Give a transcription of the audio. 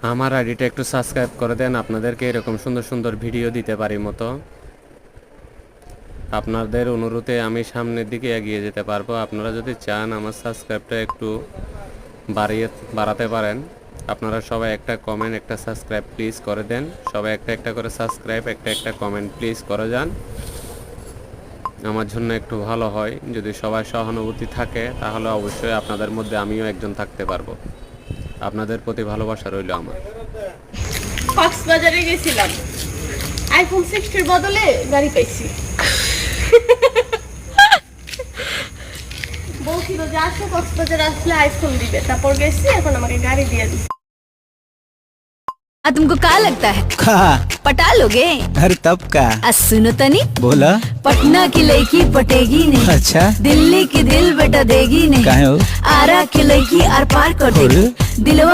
আমার আইডিটা একটু সাবস্ক্রাইব করে দেন, আপনাদেরকে এরকম সুন্দর সুন্দর ভিডিও দিতে পারি মতো। আপনাদের অনুরোধে আমি সামনের দিকে এগিয়ে যেতে পারবো। আপনারা যদি চান আমার সাবস্ক্রাইবটা একটু বাড়াতে পারেন। আপনারা সবাই একটা কমেন্ট, একটা সাবস্ক্রাইব প্লিজ করে দেন। সবাই একটা একটা করে সাবস্ক্রাইব, একটা একটা কমেন্ট প্লিজ করে যান। আমার জন্য একটু ভালো হয়। যদি সবাই সহানুভূতি থাকে তাহলে অবশ্যই আপনাদের মধ্যে আমিও একজন থাকতে পারবো। আপনাদের প্রতি ভালোবাসা রইল আমার। কক্সবাজারে গেছিলাম, আইফোন 60 বদলে গাড়ি পাইছি। বলছিল যে আসো কক্সবাজার আসলে আইফোন দিবে, তারপর গেছি, এখন আমাকে গাড়ি দিয়ে দিচ্ছে। तुमको क्या लगता है कहा? पटा लोगे? अरे तब का सुनो तनी, बोला? पटना की लड़की पटेगी नहीं, अच्छा दिल्ली की दिल बेटा देगी नहीं, काहे हो? आरा की लड़की आर पार कर देगी, और? दिलवा